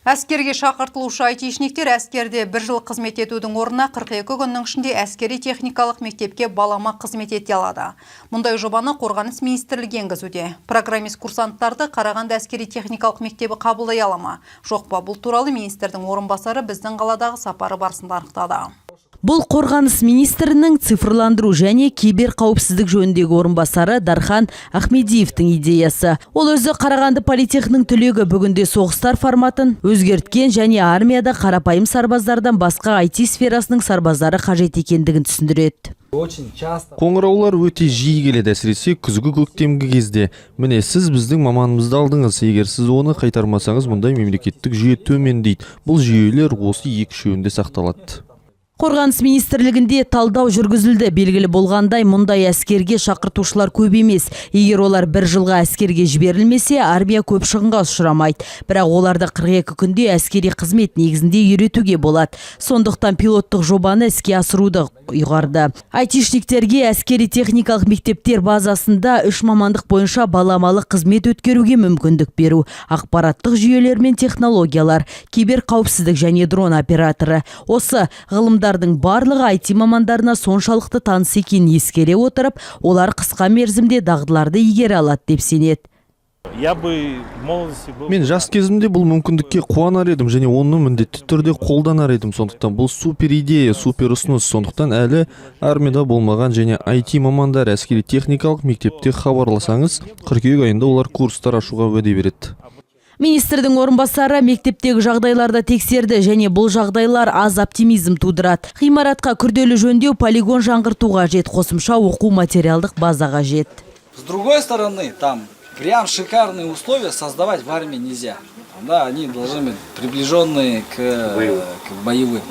Әскерге шақыртылушы айтишниктер әскерде бір жыл қызмет етудің орнына 42 күннің ішінде әскери техникалық мектепке балама қызмет ете алады. Мұндай жобаны Қорғаныс министрлігі енгізуде. Программист курсанттарды Қарағанды әскери техникалық мектебі қабылдай ала ма? Жоқ па? Бұл туралы министрдің орынбасары біздің қаладағы сапары барысында анықтады. Бұл Қорғаныс министрінің цифрландыру және кибер қауіпсіздік жөніндегі орынбасары Дархан Ахмедиевтің идеясы. Ол өзі Қарағанды политехнің түлегі, бүгінде соғыстар форматын өзгерткен және армияда қарапайым сарбаздардан басқа IT сферасының сарбаздары қажет екендігін түсіндіреді. Қоңыраулар өте жиі келеді, әсіресе күзгі көктемгі кезде. Міне, сіз біздің маманымызды алдыңыз. Егер сіз оны қайтармасаңыз, мұндай мемлекеттік жүйе төмендейді. Бұл жүйелер осы екі үшеуінде сақталады. Қорғаныс министрлігінде талдау жүргізілді. Белгілі болғандай, мұндай әскерге шақыртушылар көп емес. Егер олар бір жылға әскерге жіберілмесе, армия көп шығынға ұшырамайды. Бірақ оларды 42 күнде әскери қызмет негізінде үйретуге болады. Сондықтан пилоттық жобаны іске асыруды ұйғарды. Айтишниктерге әскери техникалық мектептер базасында 3 мамандық бойынша баламалы қызмет өткеруге мүмкіндік беру. Ақпараттық жүйелер мен технологиялар, кибер қауіпсіздік және дрон операторы. Осы ғылымдардың барлығы IT мамандарына соншалықты таныс екенін ескере отырып, олар қысқа мерзімде дағдыларды игере алады деп сенеді. Мен жас кезімде бұл мүмкіндікке қуанар едім және оны міндетті түрде қолданар едім. Сондықтан бұл супер идея, супер ұсыныс. Сондықтан әлі армияда болмаған және IT мамандар әскери техникалық мектепте хабарласаңыз, қыркүйек айында олар курстар ашуға уәде береді. Министрдің орынбасары мектептегі жағдайларды тексерді және бұл жағдайлар аз оптимизм тудырады. Ғимаратқа күрделі жөндеу, полигон жаңғырту қажет, қосымша оқу материалдық база қажет. С другой стороны, там прям шикарные условия создавать в армии нельзя. Да, они должны быть приближенные к боевым.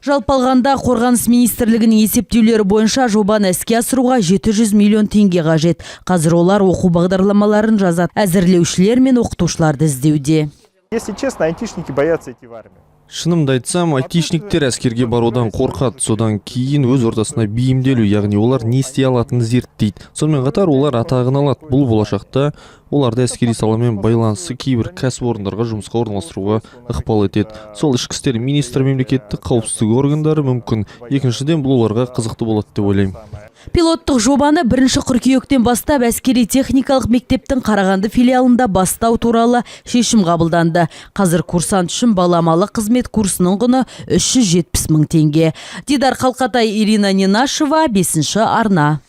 Жалпы алғанда Қорғаныс министрлігінің есептеулері бойынша жобаны іске асыруға 700 миллион теңге қажет. Қазір олар оқу бағдарламаларын жазады, әзірлеушілер мен оқытушыларды іздеуде. Если честно, айтишники боятся идти в армию. Шынымды айтсам, айтишниктер әскерге барудан қорқады, содан кейін өз ортасына бейімделу, яғни олар не істей алатынын зерттейді. Сонымен қатар олар атағын алады. Бұл болашақта оларды әскери саламен байланысы кейбір кәсіпорындарға жұмысқа орналастыруға ықпал етеді. Сол ішкі істер министрі, мемлекеттік қауіпсіздік органдары мүмкін. Екіншіден, бұл оларға қызықты болады деп ойлаймын. Пилоттық жобаны 1 қыркүйектен бастап әскери техникалық мектептің Қарағанды филиалында бастау туралы шешім қабылданды. Қазір курсант үшін баламалы қызмет курсының құны 370 мың теңге. Дидар Қалқатай, Ирина Ненашева, 5 арна.